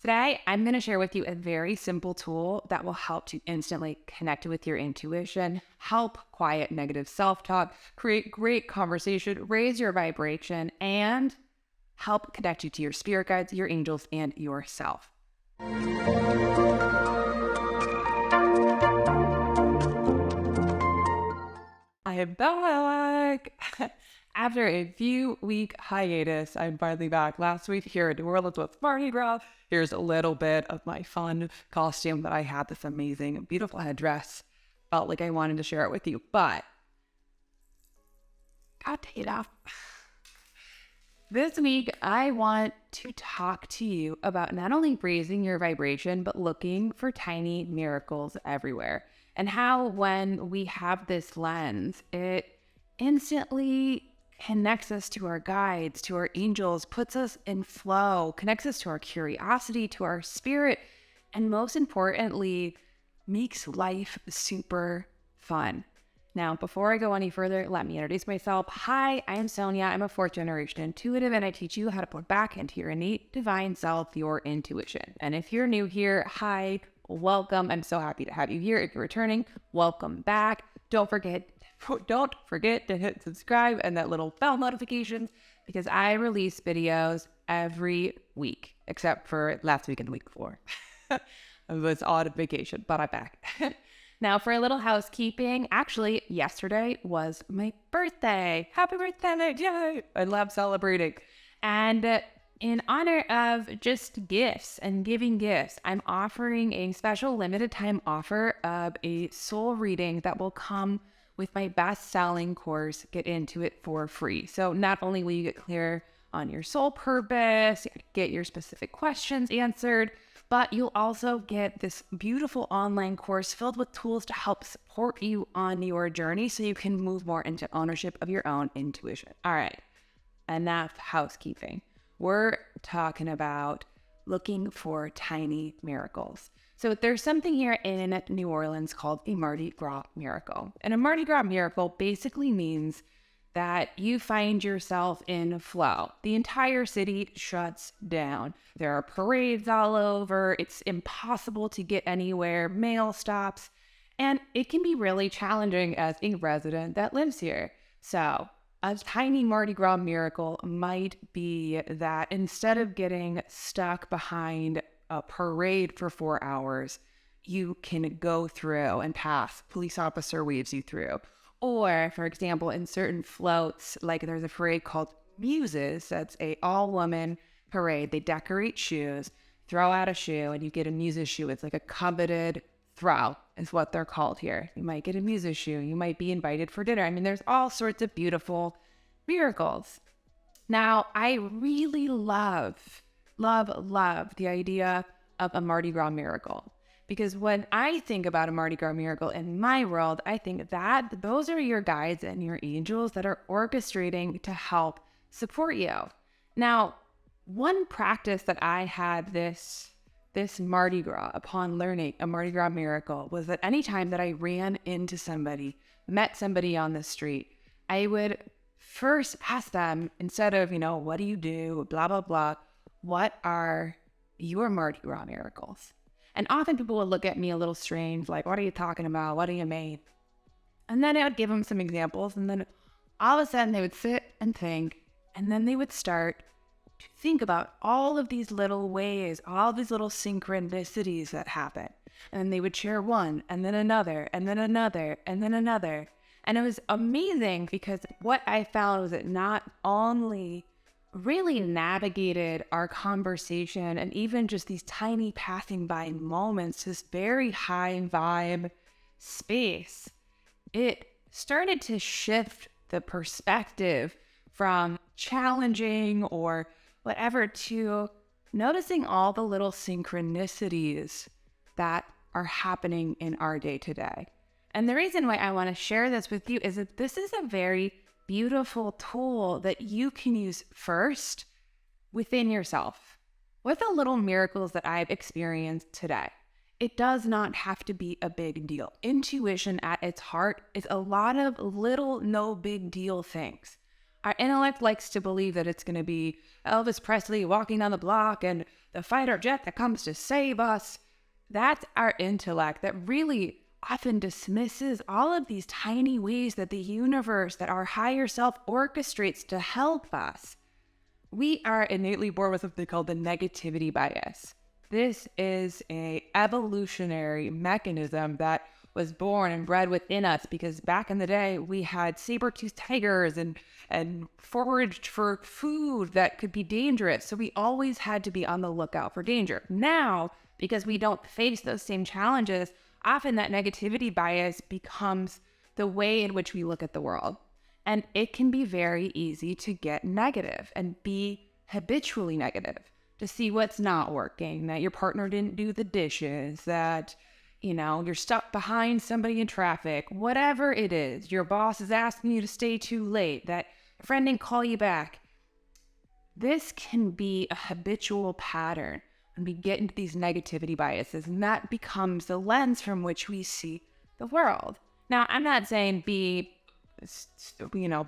Today, I'm going to share with you a very simple tool that will help to instantly connect with your intuition, help quiet negative self-talk, create great conversation, raise your vibration, and help connect you to your spirit guides, your angels, and yourself. I am back. After a few week hiatus, I'm finally back. Last week here in New Orleans with Mardi Gras. Here's a little bit of my fun costume that I had, this amazing, beautiful headdress. Felt like I wanted to share it with you, but gotta take it off. This week, I want to talk to you about not only raising your vibration, but looking for tiny miracles everywhere. And how when we have this lens, it instantly connects us to our guides, to our angels, puts us in flow, connects us to our curiosity, to our spirit, and most importantly, makes life super fun. Now, before I go any further, let me introduce myself. Hi, I am Sonia. I'm a fourth generation intuitive, and I teach you how to put back into your innate divine self your intuition. And if you're new here, hi, welcome. I'm so happy to have you here. If you're returning, welcome back. Don't forget to hit subscribe and that little bell notification, because I release videos every week, except for last week and the week before. I was on vacation, but I'm back. Now, for a little housekeeping, actually, yesterday was my birthday. Happy birthday! Yay! I love celebrating. And in honor of just gifts and giving gifts, I'm offering a special limited time offer of a soul reading that will come with my best-selling course, Get Into It, for free. So not only will you get clear on your soul purpose, get your specific questions answered, but you'll also get this beautiful online course filled with tools to help support you on your journey so you can move more into ownership of your own intuition. All right, enough housekeeping. We're talking about looking for tiny miracles. So there's something here in New Orleans called a Mardi Gras miracle. And a Mardi Gras miracle basically means that you find yourself in flow. The entire city shuts down. There are parades all over. It's impossible to get anywhere. Mail stops. And it can be really challenging as a resident that lives here. So a tiny Mardi Gras miracle might be that instead of getting stuck behind a parade for 4 hours, you can go through and pass. Police officer waves you through. Or, for example, in certain floats, like there's a parade called Muses, that's a all-woman parade. They decorate shoes, throw out a shoe, and you get a Muses shoe. It's like a coveted throw is what they're called here. You might get a Muses shoe. You might be invited for dinner. I mean, there's all sorts of beautiful miracles. Now, I really love the idea of a Mardi Gras miracle. Because when I think about a Mardi Gras miracle in my world, I think that those are your guides and your angels that are orchestrating to help support you. Now, one practice that I had this Mardi Gras upon learning a Mardi Gras miracle was that anytime that I ran into somebody, met somebody on the street, I would first ask them, instead of, what do you do, blah, blah, blah, what are your Mardi Gras miracles? And often people would look at me a little strange, like, what are you talking about? What do you mean? And then I would give them some examples, and then all of a sudden they would sit and think, and then they would start to think about all of these little ways, all these little synchronicities that happen. And then they would share one, and then another, and then another, and then another. And it was amazing because what I found was that not only really navigated our conversation and even just these tiny passing by moments, this very high vibe space, it started to shift the perspective from challenging or whatever to noticing all the little synchronicities that are happening in our day to day. And the reason why I want to share this with you is that this is a very beautiful tool that you can use first within yourself. With the little miracles that I've experienced today, it does not have to be a big deal. Intuition at its heart is a lot of little, no big deal things. Our intellect likes to believe that it's going to be Elvis Presley walking down the block and the fighter jet that comes to save us. That's our intellect that really often dismisses all of these tiny ways that the universe, that our higher self orchestrates to help us. We are innately born with something called the negativity bias. This is an evolutionary mechanism that was born and bred within us because back in the day, we had saber-toothed tigers and foraged for food that could be dangerous. So we always had to be on the lookout for danger. Now, because we don't face those same challenges, often that negativity bias becomes the way in which we look at the world. And it can be very easy to get negative and be habitually negative, to see what's not working, that your partner didn't do the dishes, that, you're stuck behind somebody in traffic, whatever it is, your boss is asking you to stay too late, that a friend didn't call you back. This can be a habitual pattern when we get into these negativity biases, and that becomes the lens from which we see the world. Now, I'm not saying be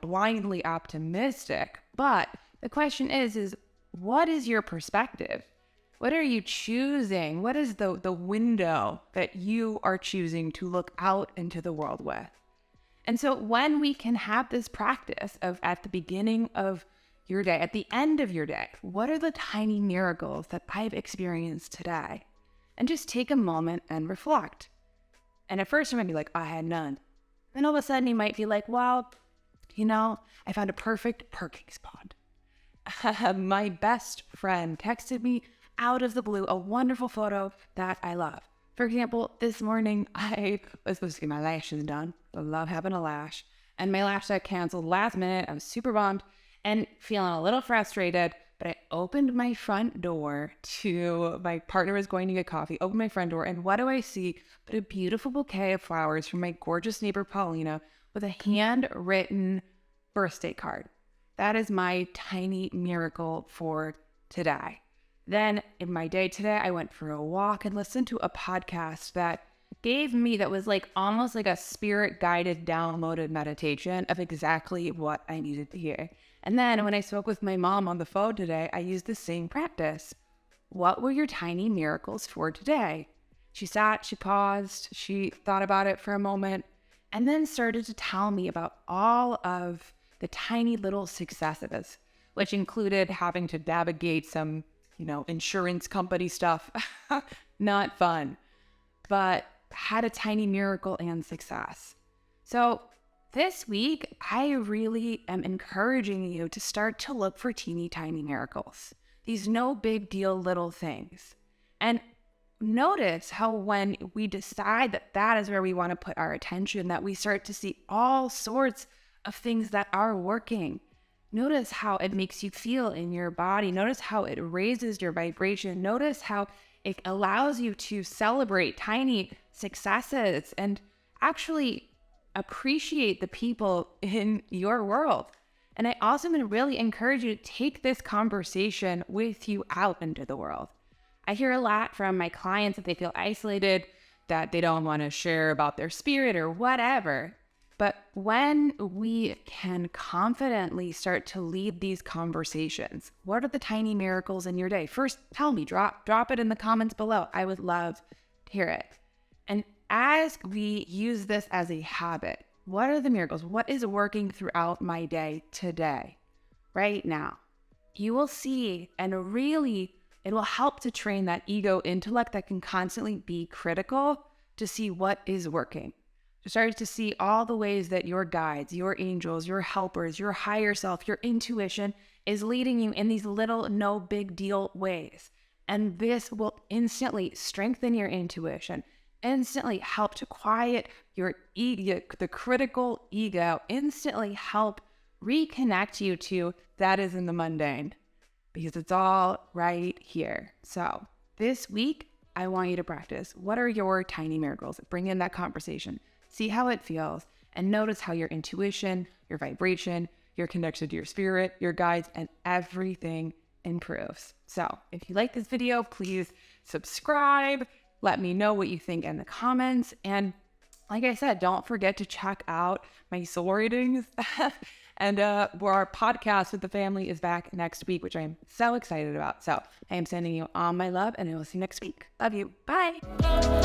blindly optimistic, but the question is what is your perspective? What are you choosing? What is the window that you are choosing to look out into the world with? And so when we can have this practice of at the beginning of your day, at the end of your day, what are the tiny miracles that I've experienced today? And just take a moment and reflect. And at first you might be like, I had none. Then all of a sudden you might feel like, well, I found a perfect parking spot. My best friend texted me out of the blue a wonderful photo that I love. For example, this morning I was supposed to get my lashes done. I love having a lash. And my lash got canceled last minute. I was super bummed and feeling a little frustrated. But I opened my front door to, my partner was going to get coffee, opened my front door, and what do I see but a beautiful bouquet of flowers from my gorgeous neighbor, Paulina, with a handwritten birthday card. That is my tiny miracle for today. Then in my day today, I went for a walk and listened to a podcast that was almost like a spirit guided downloaded meditation of exactly what I needed to hear. And then when I spoke with my mom on the phone today, I used the same practice. What were your tiny miracles for today? She sat, she paused, she thought about it for a moment, and then started to tell me about all of the tiny little successes, which included having to navigate some, insurance company stuff. Not fun, but had a tiny miracle and success. So this week, I really am encouraging you to start to look for teeny tiny miracles, these no big deal little things. And notice how when we decide that that is where we want to put our attention, that we start to see all sorts of things that are working. Notice how it makes you feel in your body. Notice how it raises your vibration. Notice how it allows you to celebrate tiny successes and actually appreciate the people in your world. And I also want to really encourage you to take this conversation with you out into the world. I hear a lot from my clients that they feel isolated, that they don't want to share about their spirit or whatever. But when we can confidently start to lead these conversations, what are the tiny miracles in your day? First, tell me, drop it in the comments below. I would love to hear it. And as we use this as a habit, what are the miracles? What is working throughout my day today, right now? You will see, and really, it will help to train that ego intellect that can constantly be critical to see what is working. To start to see all the ways that your guides, your angels, your helpers, your higher self, your intuition is leading you in these little no big deal ways. And this will instantly strengthen your intuition, instantly help to quiet your ego, the critical ego, instantly help reconnect you to that is in the mundane, because it's all right here. So this week, I want you to practice. What are your tiny miracles? Bring in that conversation. See how it feels, and notice how your intuition, your vibration, your connection to your spirit, your guides, and everything improves. So if you like this video, please subscribe. Let me know what you think in the comments. And like I said, don't forget to check out my soul readings And our podcast with the family is back next week, which I'm so excited about. So I am sending you all my love, and I will see you next week. Love you. Bye.